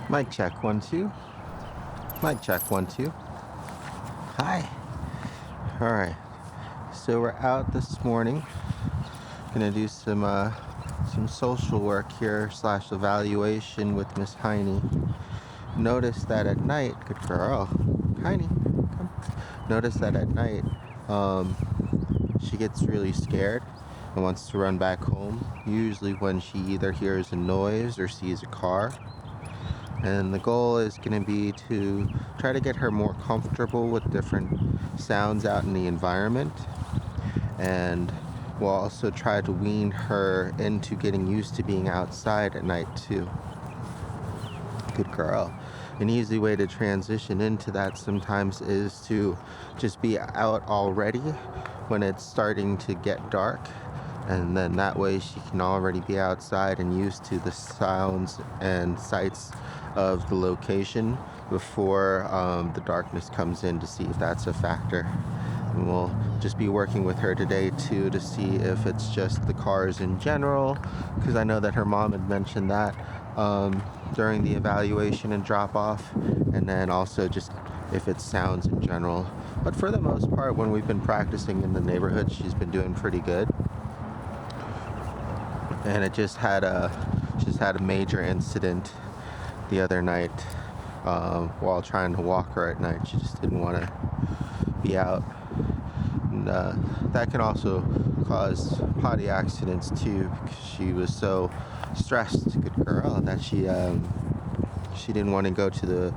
Mic check, 1, 2. Mic check, 1, 2. Hi. All right. So we're out this morning. Gonna do some social work here / evaluation with Miss Hiney. Notice that at night, good girl, Hiney, come. Notice that at night, she gets really scared and wants to run back home. Usually when she either hears a noise or sees a car. And the goal is going to be to try to get her more comfortable with different sounds out in the environment. And we'll also try to wean her into getting used to being outside at night too. Good girl. An easy way to transition into that sometimes is to just be out already when it's starting to get dark. And then that way she can already be outside and used to the sounds and sights of the location before the darkness comes in, to see if that's a factor. And we'll just be working with her today too to see if it's just the cars in general, because I know that her mom had mentioned that during the evaluation and drop off, and then also just if it's sounds in general. But for the most part, when we've been practicing in the neighborhood, she's been doing pretty good. And it just had a major incident the other night while trying to walk her at night. She just didn't want to be out, and that can also cause potty accidents too, because she was so stressed, good girl, that she didn't want to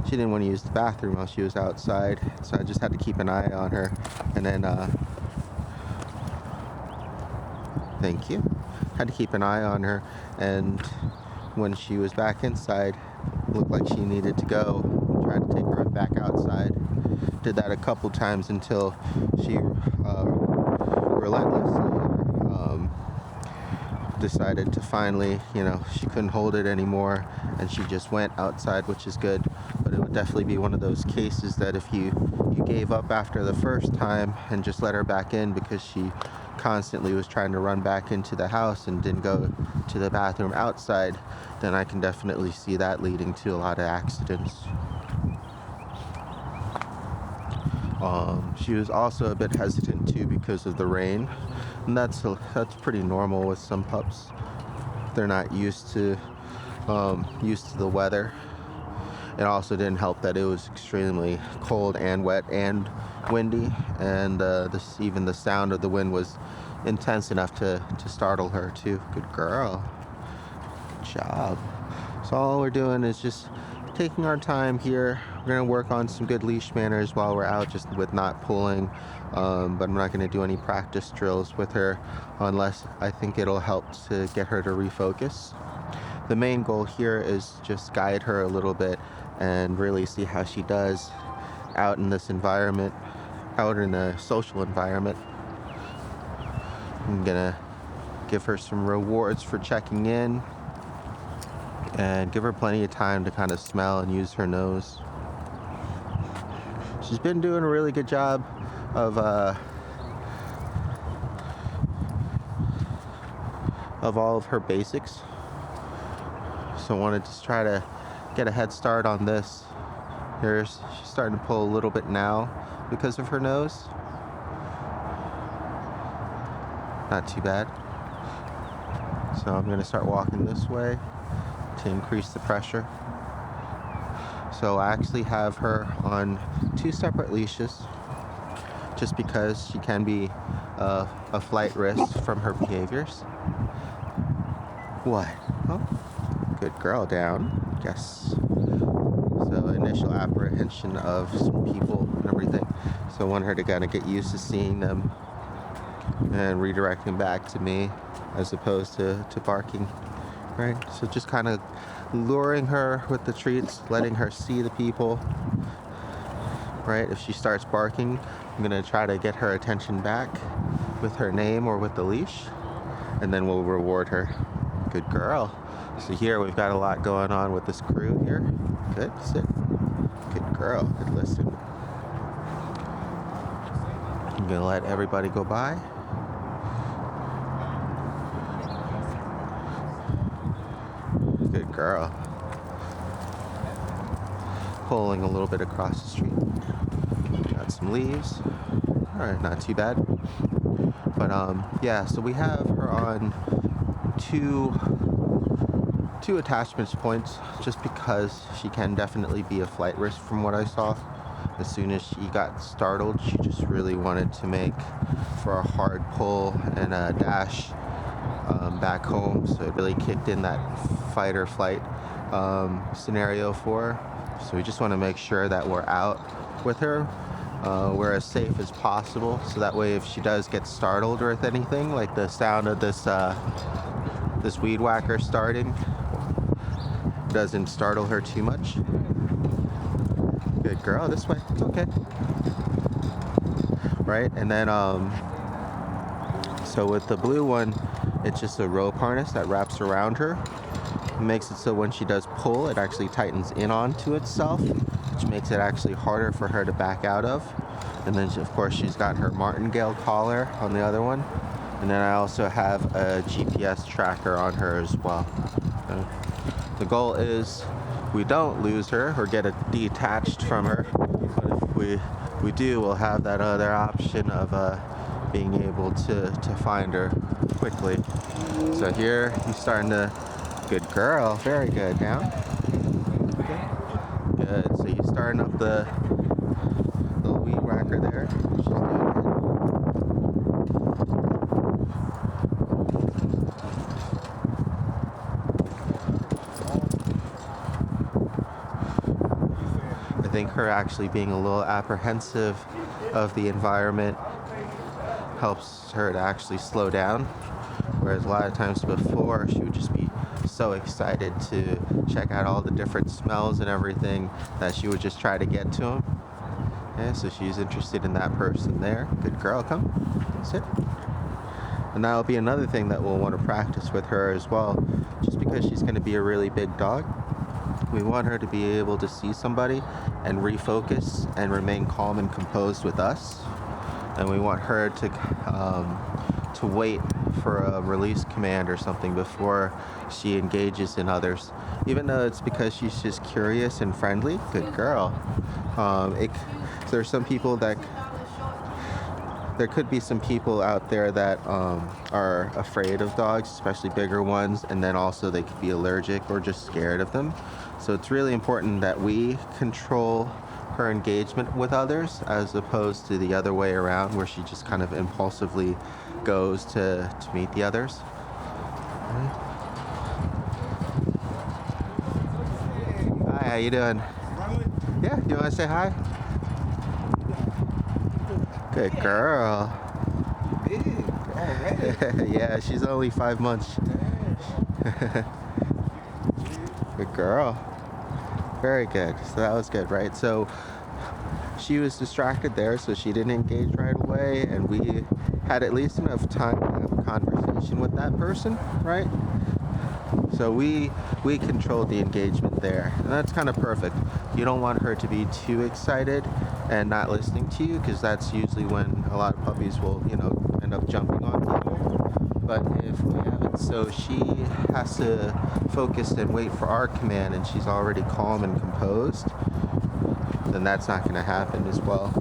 she didn't want to use the bathroom while she was outside. So I just had to keep an eye on her, and then thank you. Had to keep an eye on her, and when she was back inside, looked like she needed to go. Tried to take her back outside. Did that a couple times until she relentlessly decided to finally, she couldn't hold it anymore, and she just went outside, which is good. But it would definitely be one of those cases that if you gave up after the first time and just let her back in because she constantly was trying to run back into the house and didn't go to the bathroom outside, then I can definitely see that leading to a lot of accidents. She was also a bit hesitant too because of the rain, and that's pretty normal with some pups. They're not used to the weather. It also didn't help that it was extremely cold and wet and windy, and even the sound of the wind was intense enough to startle her too. Good girl. Good job. So all we're doing is just taking our time here. We're going to work on some good leash manners while we're out, just with not pulling, but I'm not going to do any practice drills with her unless I think it'll help to get her to refocus. The main goal here is just guide her a little bit and really see how she does out in this environment, out in a social environment. I'm gonna give her some rewards for checking in and give her plenty of time to kind of smell and use her nose. She's been doing a really good job of all of her basics. So I wanted to try to get a head start on this. She's starting to pull a little bit now because of her nose. Not too bad. So I'm going to start walking this way to increase the pressure. So I actually have her on 2 separate leashes, just because she can be a flight risk from her behaviors. What? Oh, good girl, down. Yes. So initial apprehension of some people and everything. So I want her to kind of get used to seeing them and redirecting back to me as opposed to barking, right? So just kind of luring her with the treats, letting her see the people, right? If she starts barking, I'm going to try to get her attention back with her name or with the leash, and then we'll reward her. Good girl. So here we've got a lot going on with this crew here. Good, sit. Good girl, good listen. I'm going to let everybody go by. Good girl. pulling a little bit across the street. Got some leaves. Alright, not too bad. But yeah, so we have her on two attachment points just because she can definitely be a flight risk from what I saw. As soon as she got startled, she just really wanted to make for a hard pull and a dash back home. So it really kicked in that fight or flight scenario for her. So we just want to make sure that we're out with her. We're as safe as possible. So that way if she does get startled or with anything, like the sound of this weed whacker starting, doesn't startle her too much. Good girl, this way, it's okay. Right, and then so with the blue one, it's just a rope harness that wraps around her. It makes it so when she does pull, it actually tightens in onto itself, which makes it actually harder for her to back out of. And then of course she's got her martingale collar on the other one. And then I also have a GPS tracker on her as well. The goal is we don't lose her or get it detached from her. But if we do, we'll have that other option of being able to find her quickly. So here he's starting to, good girl, very good. Now, good. So he's starting up the little weed whacker there. She's doing I think her actually being a little apprehensive of the environment helps her to actually slow down, whereas a lot of times before she would just be so excited to check out all the different smells and everything that she would just try to get to them. Yeah, so she's interested in that person there. Good girl, come sit. And that'll be another thing that we'll want to practice with her as well, just because she's going to be a really big dog. We want her to be able to see somebody and refocus and remain calm and composed with us. And we want her to wait for a release command or something before she engages in others. Even though it's because she's just curious and friendly. Good girl. There's some people that there could be some people out there that are afraid of dogs, especially bigger ones, and then also they could be allergic or just scared of them. So it's really important that we control her engagement with others as opposed to the other way around where she just kind of impulsively goes to meet the others. Hi, how you doing? Yeah, you want to say hi? Good girl. Yeah, she's only 5 months. Good girl. Very good. So that was good, right? So she was distracted there, so she didn't engage right away, and we had at least enough time to have a conversation with that person, right? So we controlled the engagement there, and that's kind of perfect. You don't want her to be too excited and not listening to you, because that's usually when a lot of puppies will, end up jumping on people. But if we have it so she has to focus and wait for our command and she's already calm and composed, then that's not going to happen as well.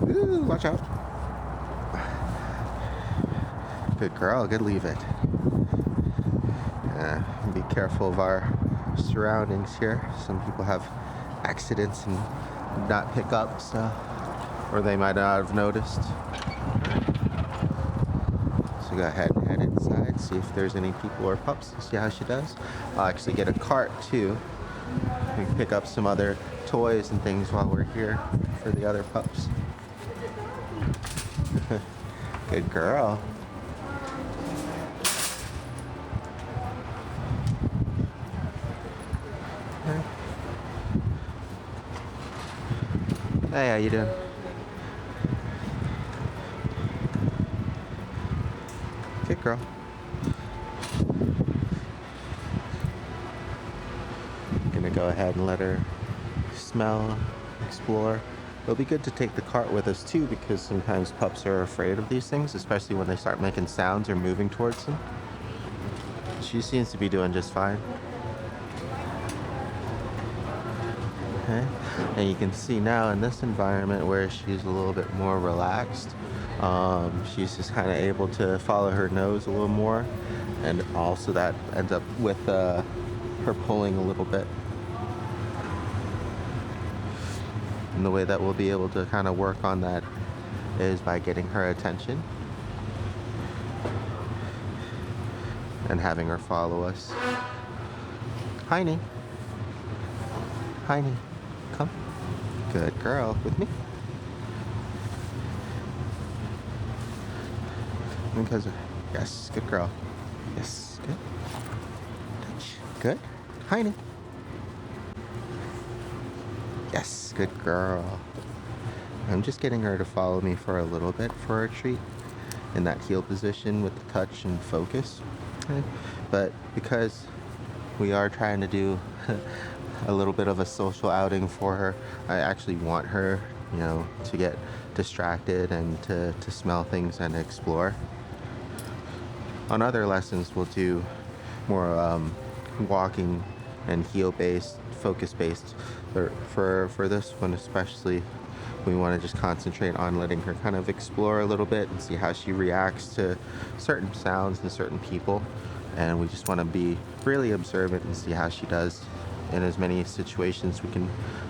Ooh, watch out. Good girl, good leave it. Be careful of our surroundings here. Some people have accidents and not pick up stuff, or they might not have noticed. So go ahead and head inside, see if there's any people or pups, and see how she does. I'll actually get a cart too. We can pick up some other toys and things while we're here for the other pups. Good girl. Hey, how you doing? Good girl. Gonna go ahead and let her smell, explore. It'll be good to take the cart with us too, because sometimes pups are afraid of these things, especially when they start making sounds or moving towards them. She seems to be doing just fine. Okay. And you can see now in this environment where she's a little bit more relaxed, she's just kind of able to follow her nose a little more, and also that ends up with her pulling a little bit. And the way that we'll be able to kind of work on that is by getting her attention and having her follow us. Hiney. Hiney, come. Good girl. With me. Because, yes, good girl. Yes, good. Touch. Good. Hiney. Yes, good girl. I'm just getting her to follow me for a little bit for a treat in that heel position with the touch and focus. Okay. But because we are trying to do a little bit of a social outing for her, I actually want her, to get distracted and to smell things and explore. On other lessons, we'll do more walking and heel-based, focus-based. For this one especially, we want to just concentrate on letting her kind of explore a little bit and see how she reacts to certain sounds and certain people. And we just want to be really observant and see how she does in as many situations we can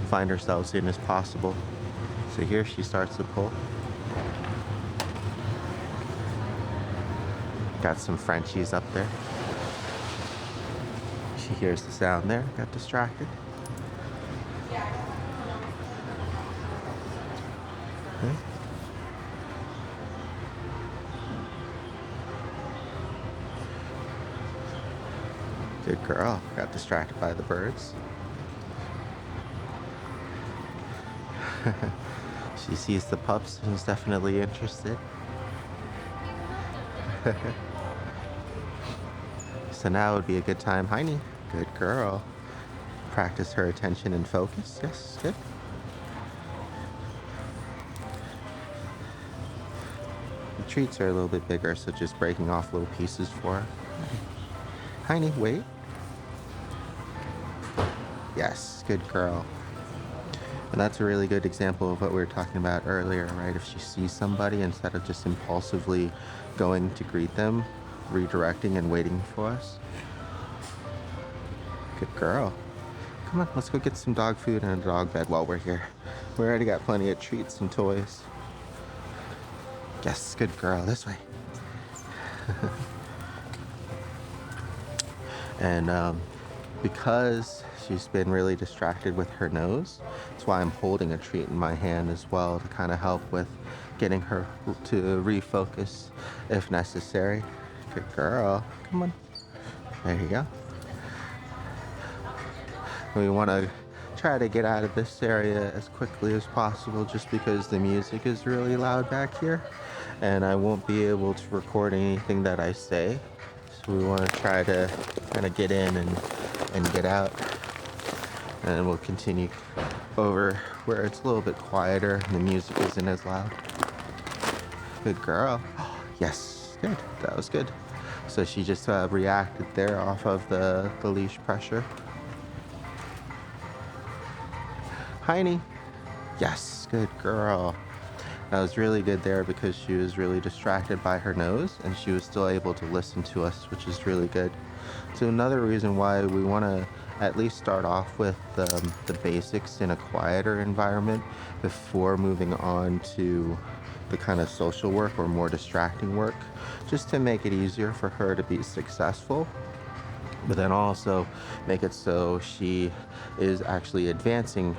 find ourselves in as possible. So here she starts to pull. Got some Frenchies up there. She hears the sound there, got distracted. Okay. Good girl, got distracted by the birds. She sees the pups and is definitely interested. So now would be a good time. Hiney, good girl. Practice her attention and focus. Yes, good. The treats are a little bit bigger, so just breaking off little pieces for her. Hiney, wait. Yes, good girl. And that's a really good example of what we were talking about earlier, right? If she sees somebody, instead of just impulsively going to greet them, redirecting and waiting for us. Good girl. Come on, let's go get some dog food and a dog bed while we're here. We already got plenty of treats and toys. Yes, good girl. This way. And because she's been really distracted with her nose, that's why I'm holding a treat in my hand as well, to kind of help with getting her to refocus if necessary. Good girl. Come on. There you go. We want to try to get out of this area as quickly as possible, just because the music is really loud back here and I won't be able to record anything that I say. So we want to try to kind of get in and get out, and we'll continue over where it's a little bit quieter and the music isn't as loud. Good girl. Yes, good. That was good. So she just reacted there off of the leash pressure. Hiney. Yes, good girl. That was really good there because she was really distracted by her nose and she was still able to listen to us, which is really good. So another reason why we want to at least start off with the basics in a quieter environment before moving on to the kind of social work or more distracting work, just to make it easier for her to be successful, but then also make it so she is actually advancing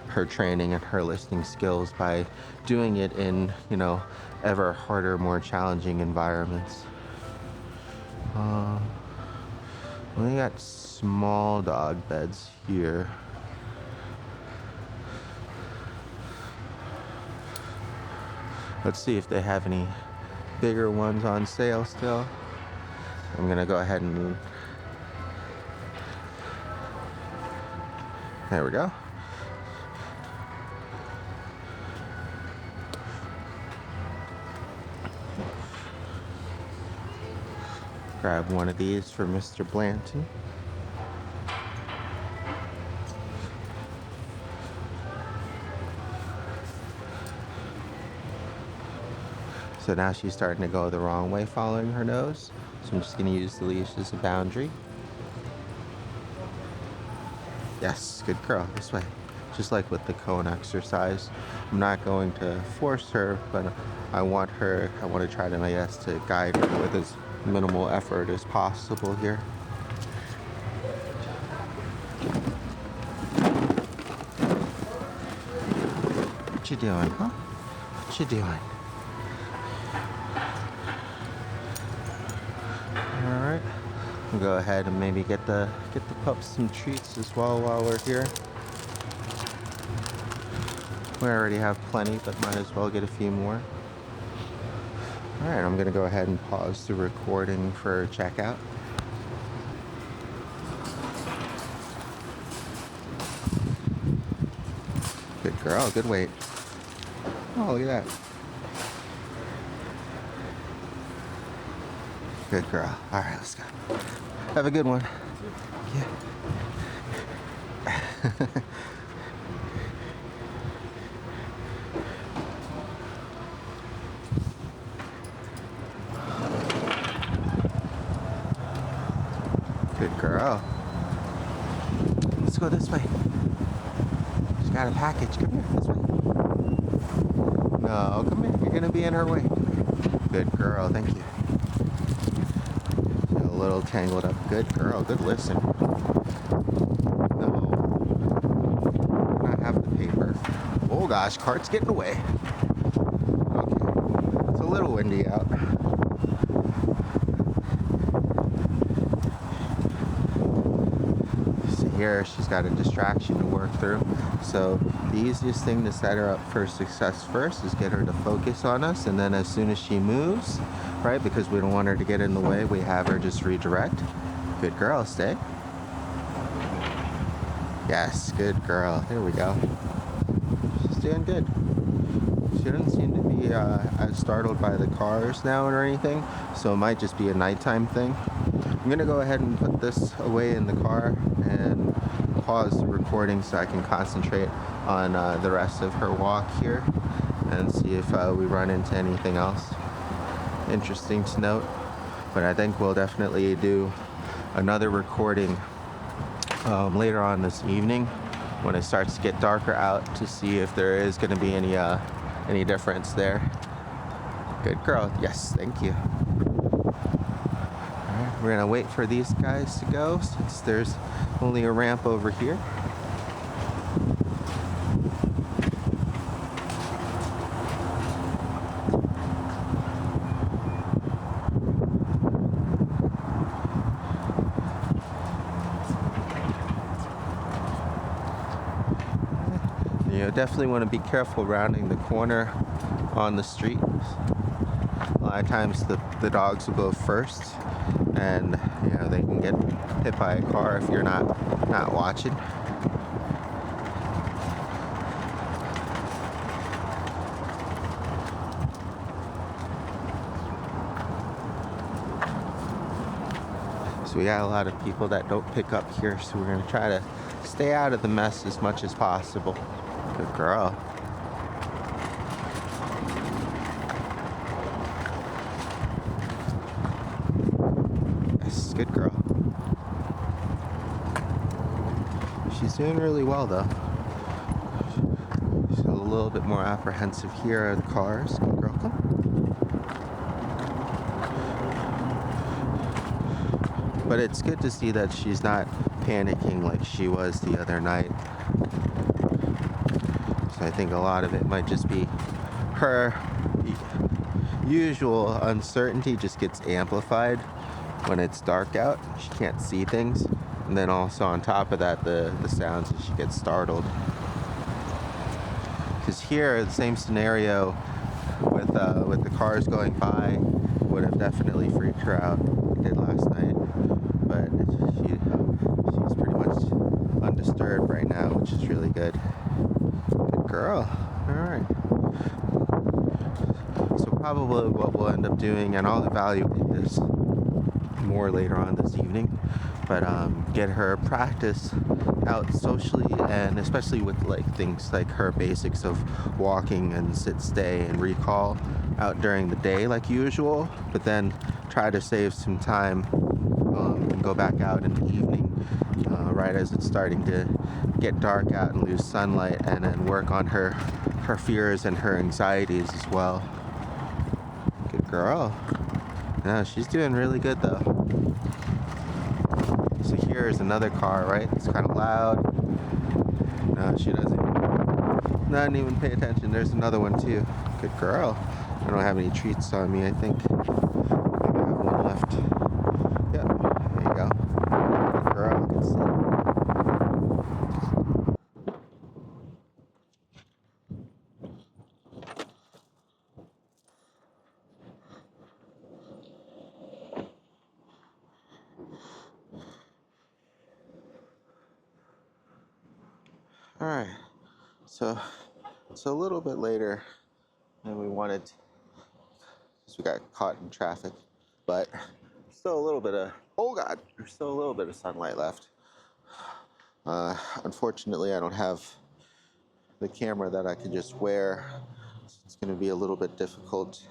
her training and her listening skills by doing it in, ever harder, more challenging environments. We got small dog beds here. Let's see if they have any bigger ones on sale still. I'm gonna go ahead and... There we go. grab one of these for Mr. Blanton. So now she's starting to go the wrong way following her nose. So I'm just going to use the leash as a boundary. Yes, good girl, this way. Just like with the cone exercise. I'm not going to force her, but I want to try to my best to guide her with as minimal effort as possible here. What you doing, huh? What you doing? Alright. We'll go ahead and maybe get the pups some treats as well while we're here. We already have plenty, but might as well get a few more. Alright, I'm gonna go ahead and pause the recording for checkout. Good girl, good weight. Oh, look at that. Good girl. Alright, let's go. Have a good one. Yeah. Good girl. Let's go this way. She's got a package. Come here, this way. No, come here. You're gonna be in her way. Good girl, thank you. She's a little tangled up. Good girl, good listen. No. Not have the paper. Oh gosh, cart's getting away. Okay. It's a little windy out. Here she's got a distraction to work through, so the easiest thing to set her up for success first is get her to focus on us, and then as soon as she moves, right, because we don't want her to get in the way, we have her just redirect. Good girl, stay. Yes, good girl. There we go. She's doing good. She doesn't seem to be as startled by the cars now or anything, so it might just be a nighttime thing. I'm gonna go ahead and put this away in the car and pause the recording so I can concentrate on the rest of her walk here and see if we run into anything else interesting to note. But I think we'll definitely do another recording later on this evening when it starts to get darker out to see if there is going to be any difference there. Good girl. Yes, thank you. We're gonna wait for these guys to go since there's only a ramp over here. You definitely want to be careful rounding the corner on the street. A lot of times the dogs will go first, and they can get hit by a car if you're not watching. So we got a lot of people that don't pick up here, so we're going to try to stay out of the mess as much as possible. Good girl. Yes, good girl. She's doing really well though. She's a little bit more apprehensive here of the cars. Good girl, come. But it's good to see that she's not panicking like she was the other night. So I think a lot of it might just be her usual uncertainty just gets amplified when it's dark out. She can't see things. And then also on top of that, the sounds as she gets startled. Because here, the same scenario with the cars going by would have definitely freaked her out. It did last night. But she's pretty much undisturbed right now, which is really good. Good girl. Alright. So probably what we'll end up doing, and I'll evaluate this more later on this evening. But get her practice out socially, and especially with like things like her basics of walking and sit, stay, and recall out during the day like usual. But then try to save some time and go back out in the evening, right as it's starting to get dark out and lose sunlight, and then work on her fears and her anxieties as well. Good girl. Yeah, she's doing really good though. So here's another car, right? It's kind of loud. No, she doesn't even pay attention. There's another one too. Good girl. I don't have any treats on me, I think. Maybe I have one left. Yeah, there you go. Good girl. Good sit. All right. So it's a little bit later than we wanted, because we got caught in traffic, but still a little bit of, oh God, there's still a little bit of sunlight left. Unfortunately, I don't have the camera that I can just wear. It's going to be a little bit difficult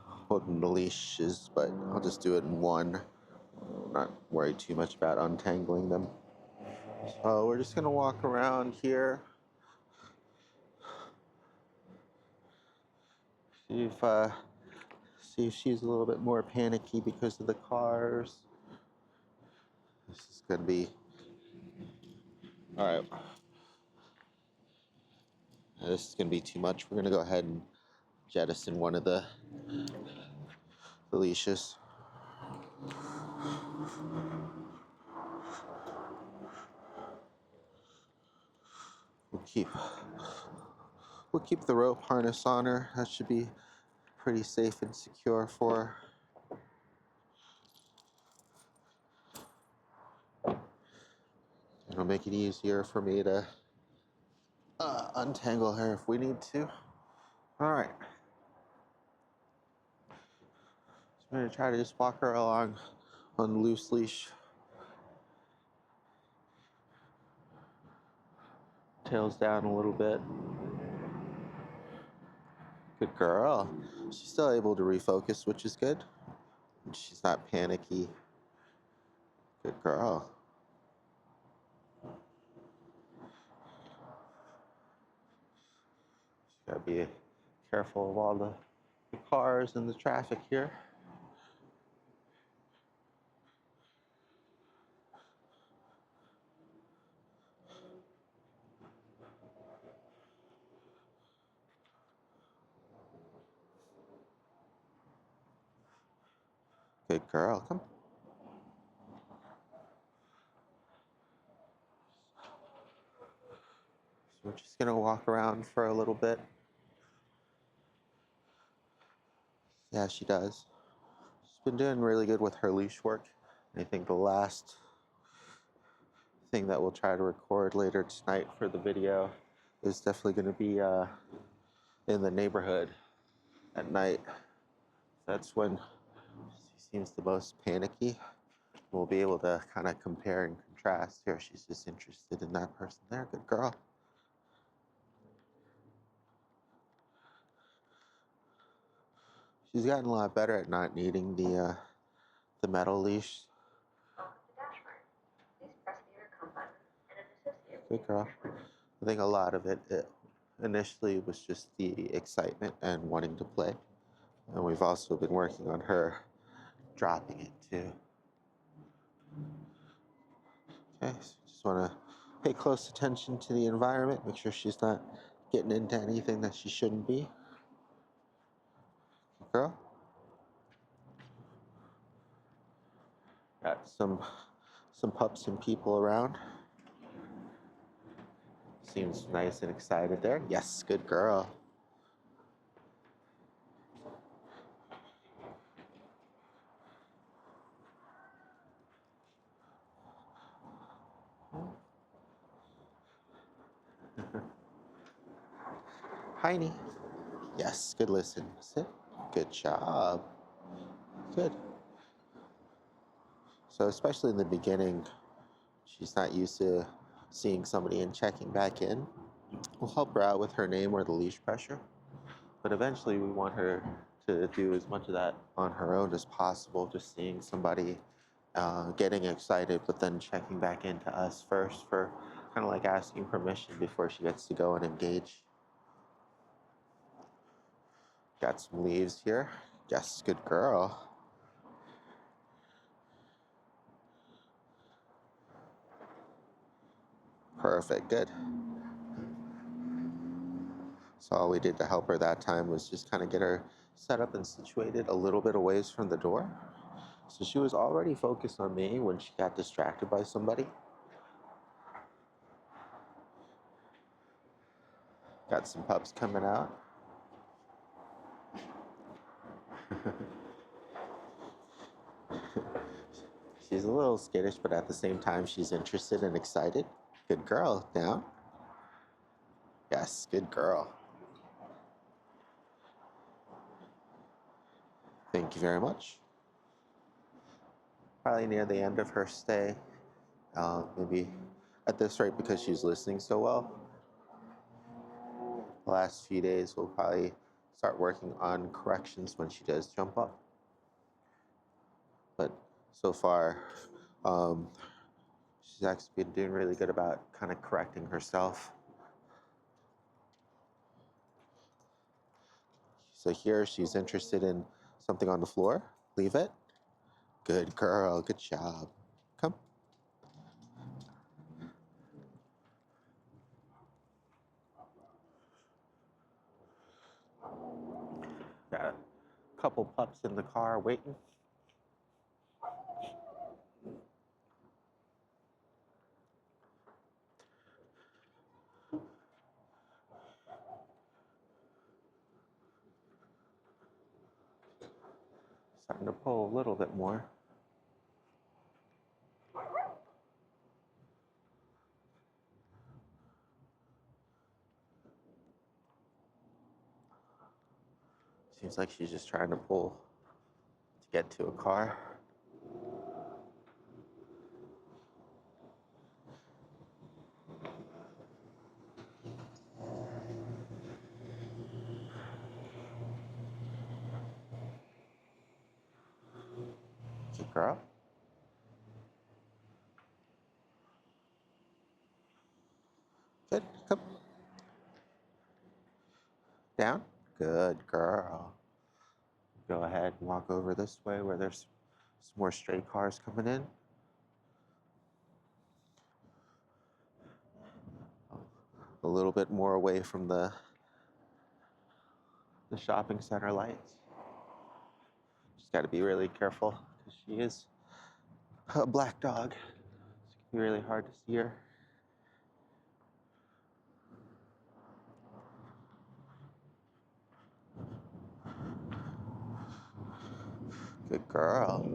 holding the leashes, but I'll just do it in one. Not worry too much about untangling them. So we're just going to walk around here. See if she's a little bit more panicky because of the cars. This is going to be... Alright. This is going to be too much. We're going to go ahead and jettison one of the leashes. We'll keep the rope harness on her. That should be pretty safe and secure for her. It'll make it easier for me to untangle her if we need to. All right. So I'm going to try to just walk her along on the loose leash. Tails down a little bit. Good girl. She's still able to refocus, which is good. She's not panicky. Good girl. Gotta be careful of all the cars and the traffic here. Good girl. Come. So we're just gonna walk around for a little bit. Yeah, she does. She's been doing really good with her leash work. I think the last thing that we'll try to record later tonight for the video is definitely going to be in the neighborhood at night. That's when she seems the most panicky. We'll be able to kind of compare and contrast. Here, she's just interested in that person there. Good girl. She's gotten a lot better at not needing the metal leash. Good girl. I think a lot of it initially was just the excitement and wanting to play. And we've also been working on her dropping it too. Okay, so just want to pay close attention to the environment, make sure she's not getting into anything that she shouldn't be. Good girl. Got some pups and people around. Seems nice and excited there. Yes, good girl. Hiney. Yes, good listen. Sit. Good job. Good. So especially in the beginning, she's not used to seeing somebody and checking back in. We'll help her out with her name or the leash pressure, but eventually we want her to do as much of that on her own as possible, just seeing somebody, getting excited, but then checking back into us first for kind of like asking permission before she gets to go and engage. Got some leaves here. Yes, good girl. Perfect, good. So all we did to help her that time was just kind of get her set up and situated a little bit away from the door. So she was already focused on me when she got distracted by somebody. Got some pups coming out. She's a little skittish, but at the same time, she's interested and excited. Good girl. Down. Yes, good girl. Thank you very much. Probably near the end of her stay. Maybe at this rate, because she's listening so well, the last few days we'll probably start working on corrections when she does jump up. But so far, she's actually been doing really good about kind of correcting herself. So here she's interested in something on the floor. Leave it. Good girl. Good job. Come. Got a couple pups in the car waiting. Starting to pull a little bit more. Seems like she's just trying to pull to get to a car. Good girl. Good. Come. Down. Good girl. Go ahead and walk over this way where there's some more stray cars coming in. A little bit more away from the shopping center lights. Just got to be really careful because she is a black dog. It's gonna be really hard to see her. Good girl.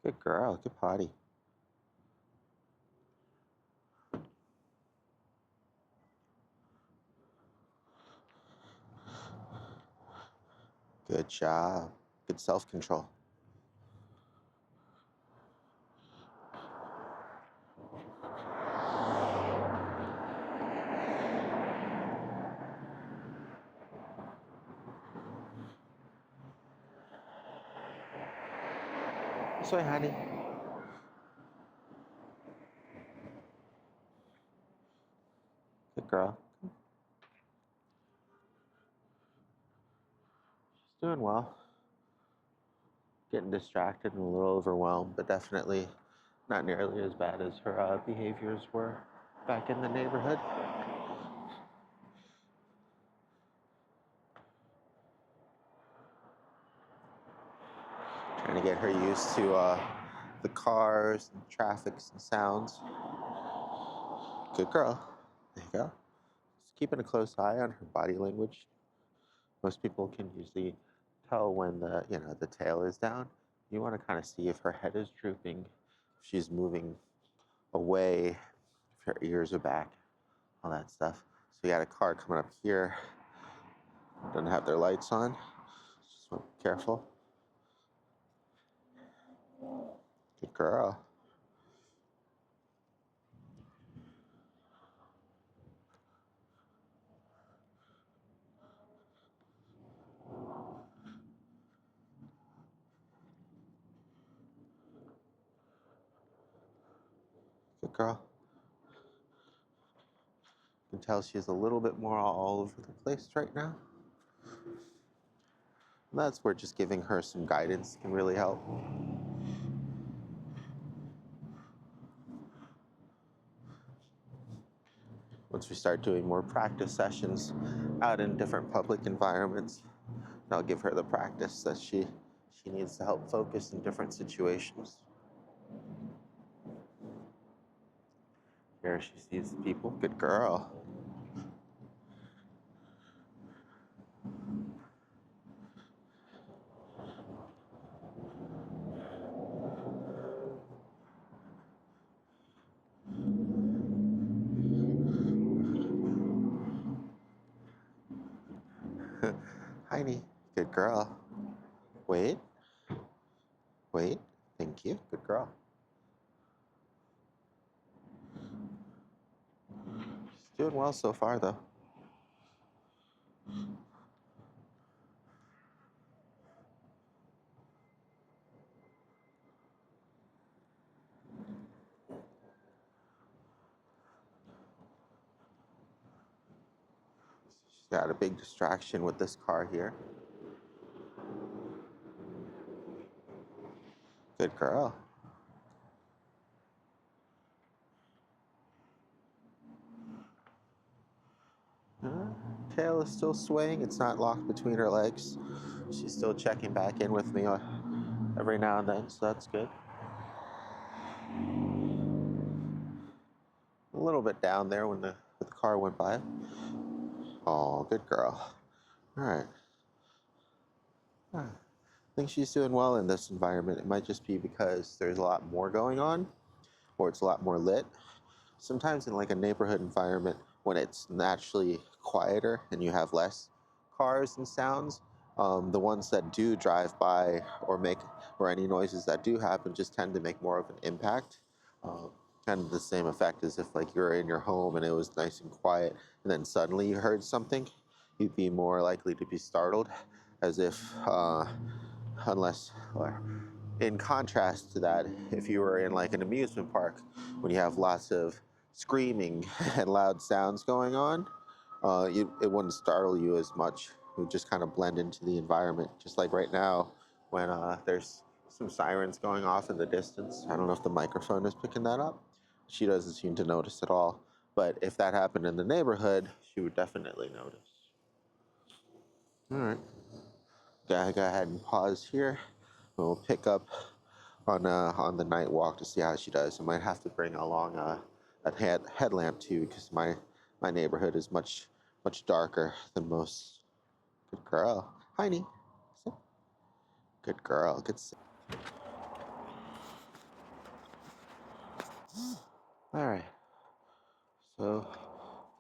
Good girl. Good potty. Good job. Good self-control. This way, honey. Good girl. She's doing well. Getting distracted and a little overwhelmed, but definitely not nearly as bad as her behaviors were back in the neighborhood. Trying to get her used to the cars and traffic and sounds. Good girl. There you go. Just keeping a close eye on her body language. Most people can usually tell when the tail is down. You want to kind of see if her head is drooping, if she's moving away, if her ears are back, all that stuff. So we got a car coming up here. Doesn't have their lights on. Just want to be careful. Good girl. Good girl. You can tell she's a little bit more all over the place right now. And that's where just giving her some guidance can really help. Once we start doing more practice sessions out in different public environments, I'll give her the practice that she needs to help focus in different situations. Here she sees the people. Good girl. Hiney. Good girl. Wait. Wait. Thank you. Good girl. She's doing well so far, though. She's got a big distraction with this car here. Good girl. Tail is still swaying. It's not locked between her legs. She's still checking back in with me every now and then, so that's good. A little bit down there when the car went by. Oh, good girl. All right. I think she's doing well in this environment. It might just be because there's a lot more going on, or it's a lot more lit. Sometimes in like a neighborhood environment, when it's naturally quieter and you have less cars and sounds, the ones that do drive by or any noises that do happen just tend to make more of an impact. Kind of the same effect as if like you're in your home and it was nice and quiet, and then suddenly you heard something, you'd be more likely to be startled, as if unless or in contrast to that, if you were in like an amusement park when you have lots of screaming and loud sounds going on, it wouldn't startle you as much. It would just kind of blend into the environment. Just like right now, when there's some sirens going off in the distance. I don't know if the microphone is picking that up. She doesn't seem to notice at all. But if that happened in the neighborhood, she would definitely notice. All right. Go ahead and pause here. We'll pick up on the night walk to see how she does. I might have to bring along a headlamp too, because my neighborhood is much darker than most. Good girl, Hiney. Good girl. Good. All right. So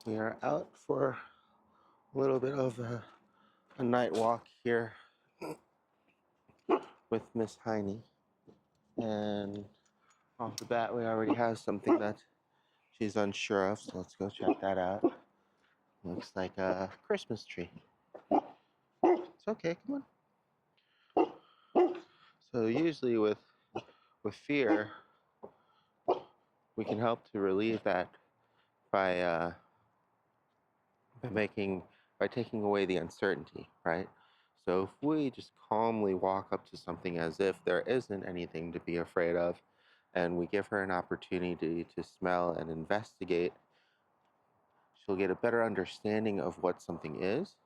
we are out for a little bit of a night walk here with Miss Hiney, and off the bat we already have something that she's unsure of. So let's go check that out. Looks like a Christmas tree. It's okay. Come on. So usually with fear, we can help to relieve that by by making by taking away the uncertainty, right? So if we just calmly walk up to something as if there isn't anything to be afraid of, and we give her an opportunity to smell and investigate, she'll get a better understanding of what something is.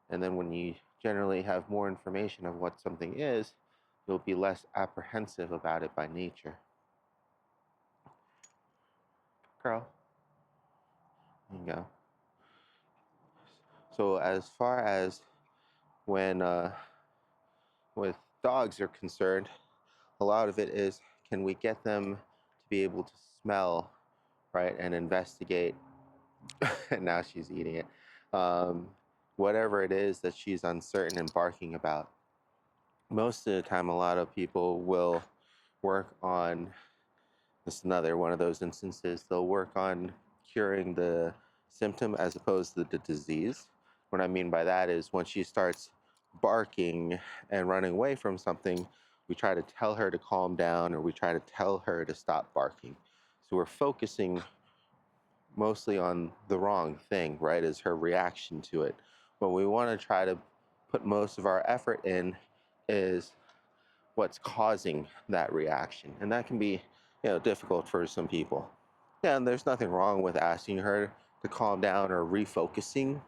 And then when you generally have more information of what something is, you'll be less apprehensive about it by nature. Girl, there you go. So as far as when with dogs are concerned, a lot of it is, can we get them to be able to smell, right, and investigate? And now she's eating it. Whatever it is that she's uncertain and barking about. Most of the time, a lot of people will work on this is another one of those instances. They'll work on curing the symptom as opposed to the disease. What I mean by that is when she starts barking and running away from something, we try to tell her to calm down or we try to tell her to stop barking. So we're focusing mostly on the wrong thing, right? Is her reaction to it. What we want to try to put most of our effort in is what's causing that reaction. And that can be, difficult for some people. Yeah, and there's nothing wrong with asking her to calm down or refocusing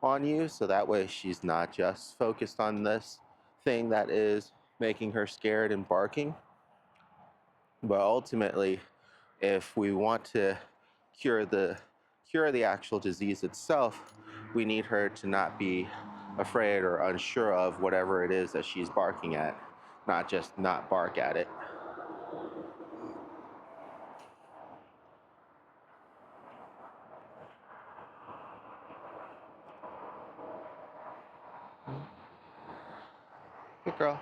on you. So that way she's not just focused on this thing that is making her scared and barking. But ultimately, if we want to cure the actual disease itself, we need her to not be afraid or unsure of whatever it is that she's barking at, not just not bark at it. Good girl.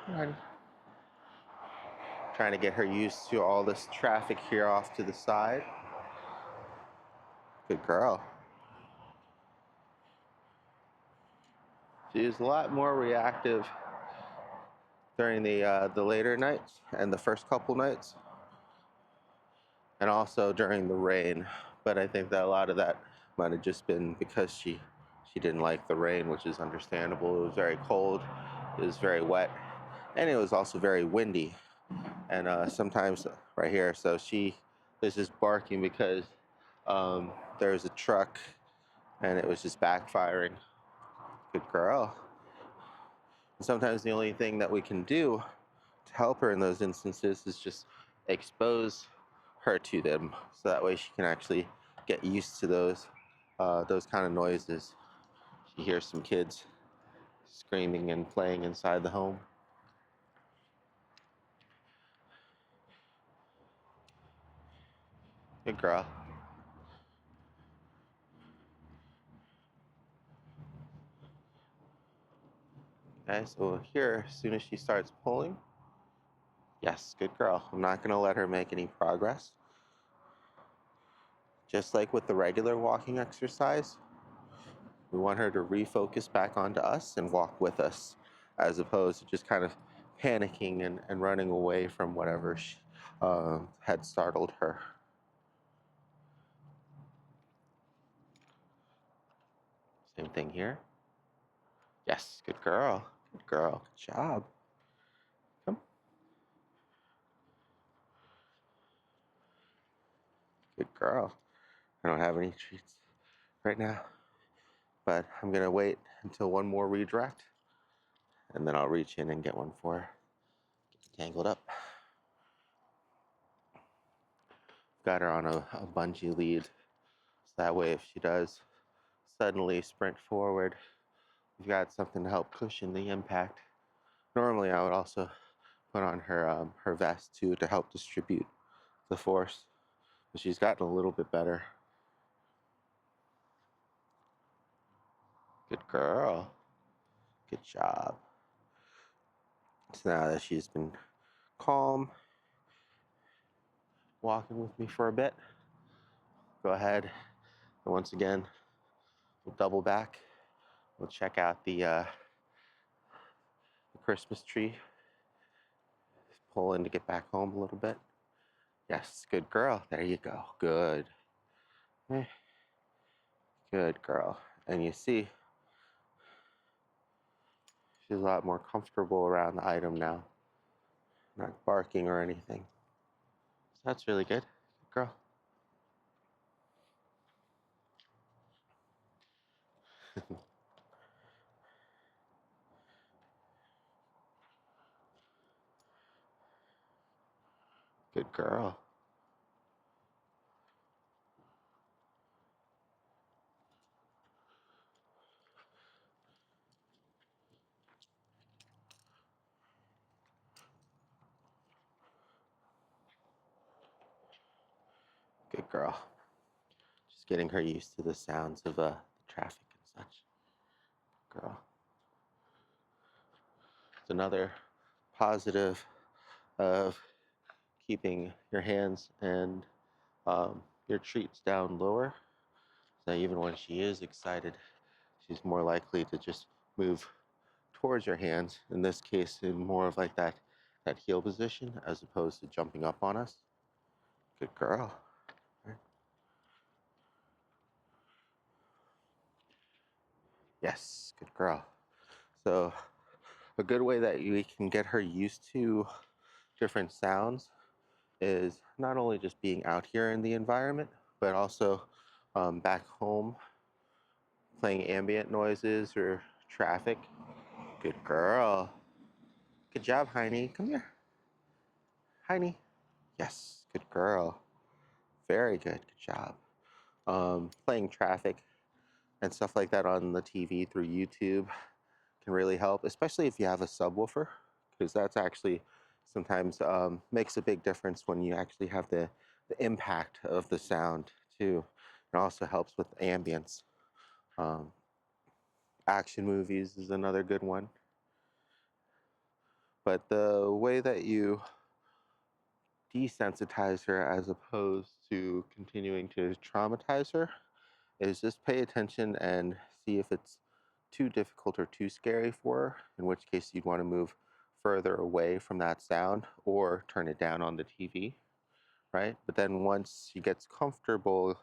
I'm trying to get her used to all this traffic here off to the side. Good girl. She's a lot more reactive during the later nights and the first couple nights, and also during the rain. But I think that a lot of that might have just been because she didn't like the rain, which is understandable. It was very cold, it was very wet, and it was also very windy. And sometimes right here, so she was just barking because there was a truck and it was just backfiring. Good girl. And sometimes the only thing that we can do to help her in those instances is just expose her to them, so that way she can actually get used to those kind of noises. She hears some kids screaming and playing inside the home. Good girl. Okay, so here, as soon as she starts pulling, yes, good girl. I'm not going to let her make any progress. Just like with the regular walking exercise, we want her to refocus back onto us and walk with us, as opposed to just kind of panicking and running away from whatever had startled her. Same thing here. Yes, good girl. Good girl. Good job. Come. Good girl. I don't have any treats right now, but I'm going to wait until one more redirect, and then I'll reach in and get one for her. Get tangled up. Got her on a bungee lead, so that way if she does suddenly sprint forward, we've got something to help cushion the impact. Normally, I would also put on her vest too to help distribute the force, but she's gotten a little bit better. Good girl. Good job. So now that she's been calm, walking with me for a bit, go ahead and once again, we'll double back. We'll check out the Christmas tree. Pull in to get back home a little bit. Yes, good girl. There you go. Good. Good girl. And you see, she's a lot more comfortable around the item now. Not barking or anything. So that's really good. Good girl. girl. Good girl. Just getting her used to the sounds of the traffic and such. Girl. It's another positive of keeping your hands and your treats down lower. So even when she is excited, she's more likely to just move towards your hands. In this case, in more of like that heel position, as opposed to jumping up on us. Good girl. Right. Yes, good girl. So a good way that we can get her used to different sounds is not only just being out here in the environment, but also back home playing ambient noises or traffic. Good girl. Good job, Hiney. Come here. Hiney. Yes, good girl. Very good. Good job. Playing traffic and stuff like that on the TV through YouTube can really help, especially if you have a subwoofer, because that's actually sometimes makes a big difference when you actually have the impact of the sound too. It also helps with ambience. Um, Action movies is another good one. But the way that you desensitize her as opposed to continuing to traumatize her is just pay attention and see if it's too difficult or too scary for her, in which case you'd want to move further away from that sound or turn it down on the TV, right? But then once she gets comfortable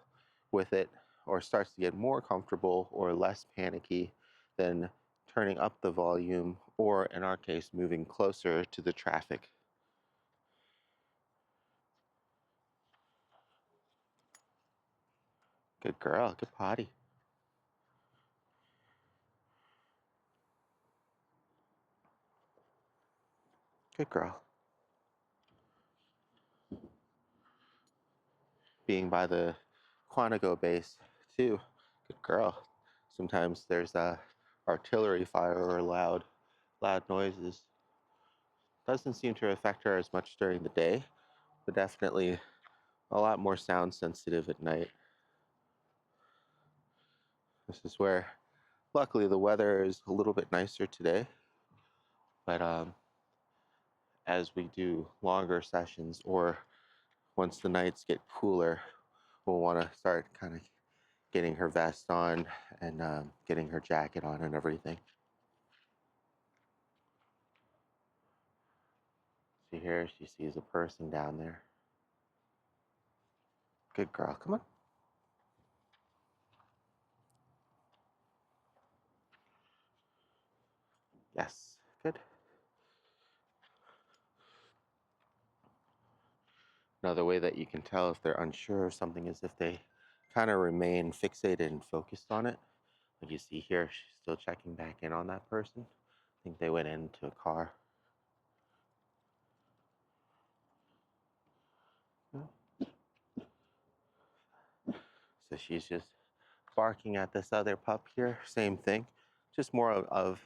with it or starts to get more comfortable or less panicky, then turning up the volume, or in our case, moving closer to the traffic. Good girl, good potty. Good girl. Being by the Quantico base too. Good girl. Sometimes there's artillery fire or loud noises. Doesn't seem to affect her as much during the day, but definitely a lot more sound sensitive at night. This is where, luckily, the weather is a little bit nicer today. But as we do longer sessions, or once the nights get cooler, we'll want to start kind of getting her vest on and getting her jacket on and everything. See here, she sees a person down there. Good girl, come on. Yes, good. Another way that you can tell if they're unsure of something is if they kind of remain fixated and focused on it. Like you see here, she's still checking back in on that person. I think they went into a car. So she's just barking at this other pup here. Same thing. Just more of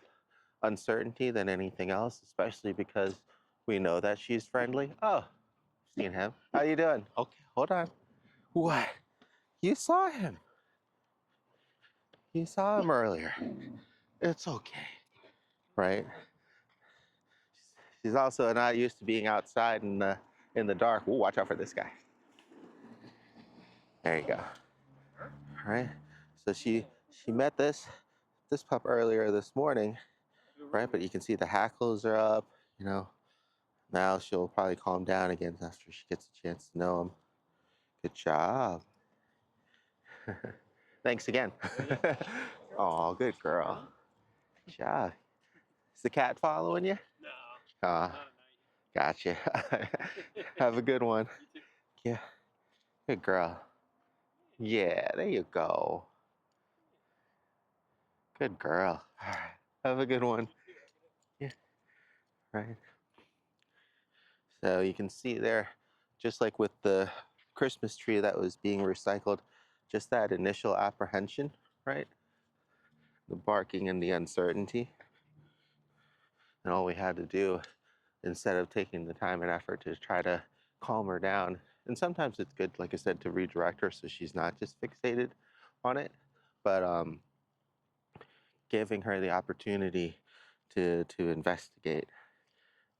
uncertainty than anything else, especially because we know that she's friendly. Oh, seen him. How you doing? Okay, hold on. What? You saw him. You saw him earlier. It's okay, right? She's also not used to being outside in the dark. Ooh, watch out for this guy. There you go. All right. So she met this pup earlier this morning, right? But you can see the hackles are up. You know, now she'll probably calm down again after she gets a chance to know him. Good job. Thanks again. Oh, good girl. Good job. Is the cat following you? No. Gotcha. Have a good one. Yeah. Good girl. Yeah, there you go. Good girl. All right. Have a good one. Yeah. Right. So you can see there, just like with the Christmas tree that was being recycled, just that initial apprehension, right? The barking and the uncertainty. And all we had to do, instead of taking the time and effort to try to calm her down, and sometimes it's good, like I said, to redirect her so she's not just fixated on it, but giving her the opportunity to investigate,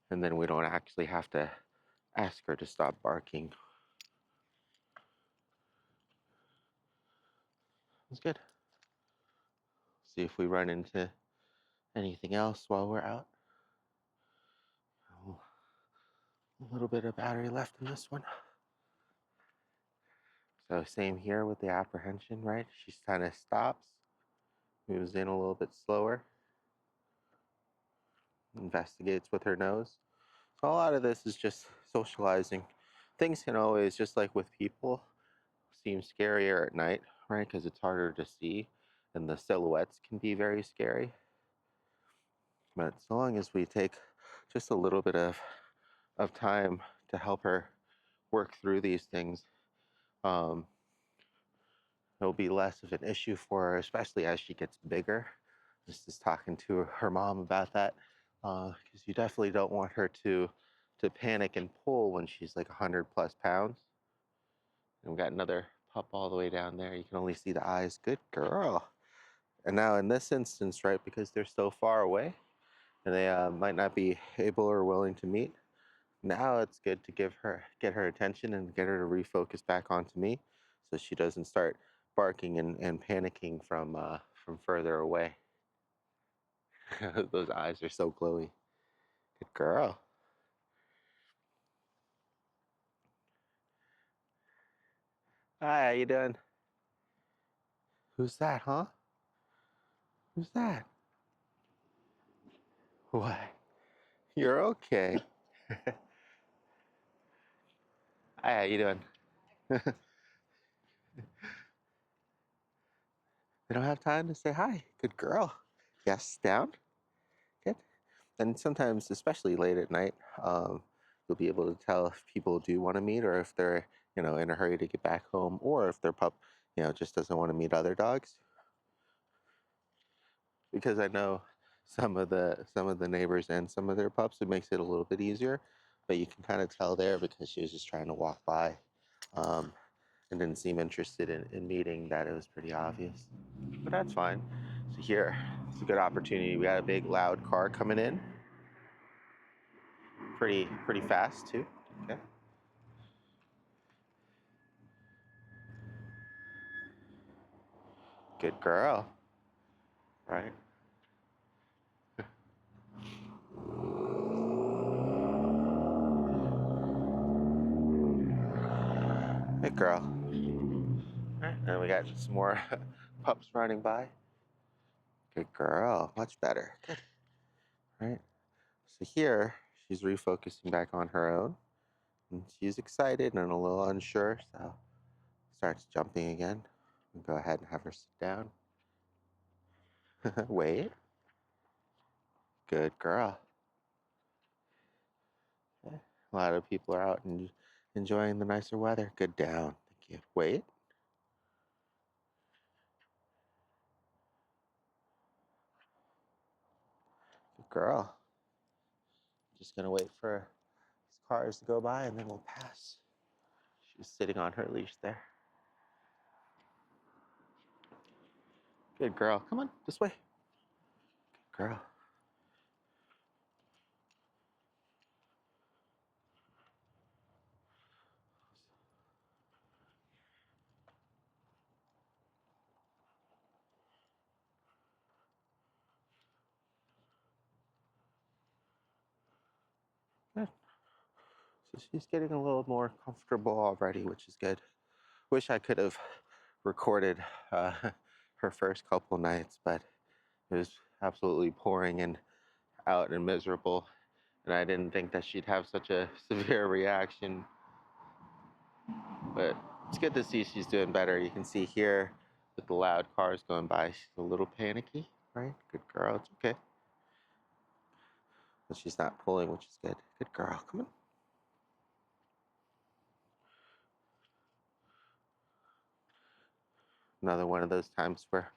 and then we don't actually have to ask her to stop barking. It's good. See if we run into anything else while we're out. Oh, a little bit of battery left in this one. So same here with the apprehension, right? She kind of stops, moves in a little bit slower, investigates with her nose. So a lot of this is just socializing. Things can always, just like with people, seem scarier at night, right? Because it's harder to see, and the silhouettes can be very scary. But so long as we take just a little bit of time to help her work through these things, um, it'll be less of an issue for her, especially as she gets bigger. Just talking to her mom about that, because you definitely don't want her to panic and pull when she's like 100+ pounds. And we got another pup all the way down there. You can only see the eyes. Good girl. And now in this instance, right, because they're so far away and they might not be able or willing to meet, now it's good to get her attention and get her to refocus back onto me, so she doesn't start barking and panicking from further away. Those eyes are so glowy. Good girl. Hi, how you doing? Who's that, huh? Who's that? What? You're okay. Hi, how you doing? They don't have time to say hi. Good girl. Yes, down. Good. And sometimes, especially late at night, you'll be able to tell if people do want to meet, or if they're, in a hurry to get back home, or if their pup, just doesn't want to meet other dogs. Because I know some of the neighbors and some of their pups, it makes it a little bit easier. But you can kind of tell there, because she was just trying to walk by, um, and didn't seem interested in meeting, that it was pretty obvious. But that's fine. So here, it's a good opportunity. We got a big loud car coming in, pretty fast too. Okay. Good girl. Right. Good girl. Right. And we got some more pups running by. Good girl. Much better. Good. Right. So here, she's refocusing back on her own. And she's excited and a little unsure, so starts jumping again. We'll go ahead and have her sit down. Wait. Good girl. Okay. A lot of people are out and enjoying the nicer weather. Good down. Thank you. Wait. Good girl. Just gonna wait for these cars to go by and then we'll pass. She's sitting on her leash there. Good girl. Come on, this way. Good girl. Good. So she's getting a little more comfortable already, which is good. Wish I could have recorded her first couple nights, but it was absolutely pouring and out and miserable. And I didn't think that she'd have such a severe reaction. But it's good to see she's doing better. You can see here with the loud cars going by, she's a little panicky, right? Good girl, it's okay. But she's not pulling, which is good. Good girl, come on. Another one of those times where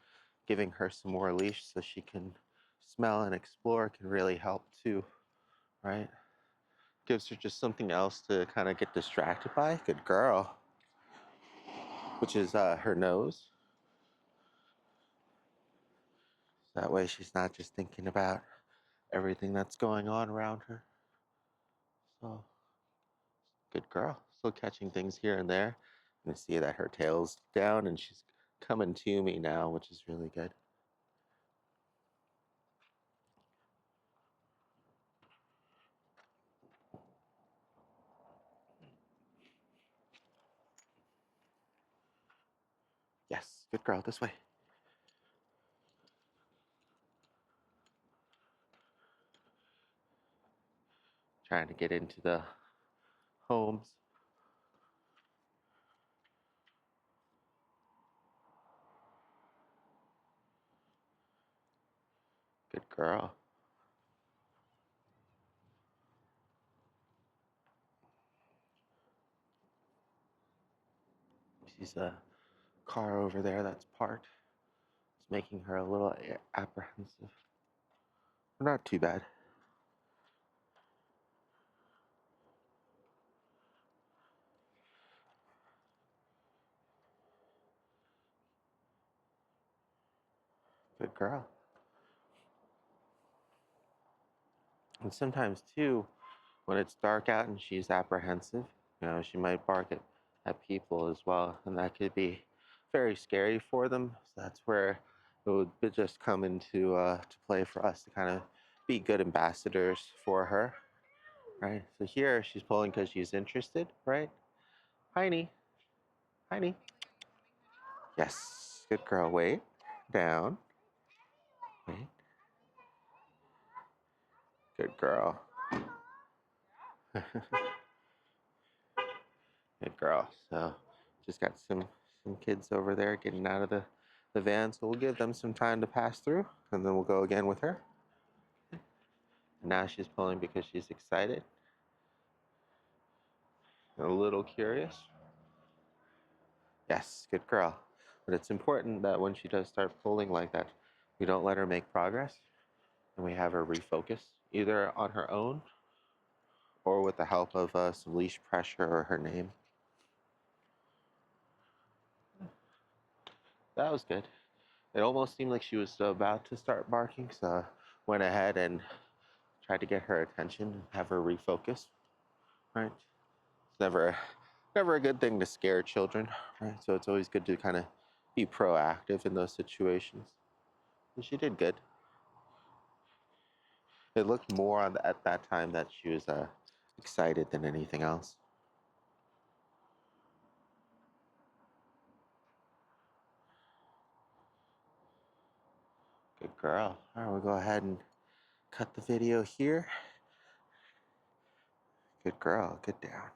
giving her some more leash so she can smell and explore can really help too, right? Gives her just something else to kind of get distracted by. Good girl. Which is her nose. So that way she's not just thinking about everything that's going on around her. So, good girl. Still catching things here and there. You can see that her tail's down and she's coming to me now, which is really good. Yes, good girl, this way. Trying to get into the homes. Good girl. She's a car over there that's parked. It's making her a little apprehensive. Not too bad. Good girl. And sometimes too, when it's dark out and she's apprehensive, she might bark at people as well, and that could be very scary for them. So that's where it would just come into to play for us to kind of be good ambassadors for her, right? So here she's pulling because she's interested, right? Hiney, Hiney. Yes, good girl. Wait, down. Wait, good girl. Good girl. So just got some kids over there getting out of the van, so we'll give them some time to pass through, and then we'll go again with her. And now she's pulling because she's excited and a little curious. Yes, good girl. But it's important that when she does start pulling like that, we don't let her make progress, and we have her refocus either on her own or with the help of some leash pressure or her name. That was good. It almost seemed like she was about to start barking, so I went ahead and tried to get her attention and have her refocus. Right? It's never a good thing to scare children, right? So it's always good to kind of be proactive in those situations. And she did good. It looked more at that time that she was excited than anything else. Good girl. All right, we'll go ahead and cut the video here. Good girl. Good down.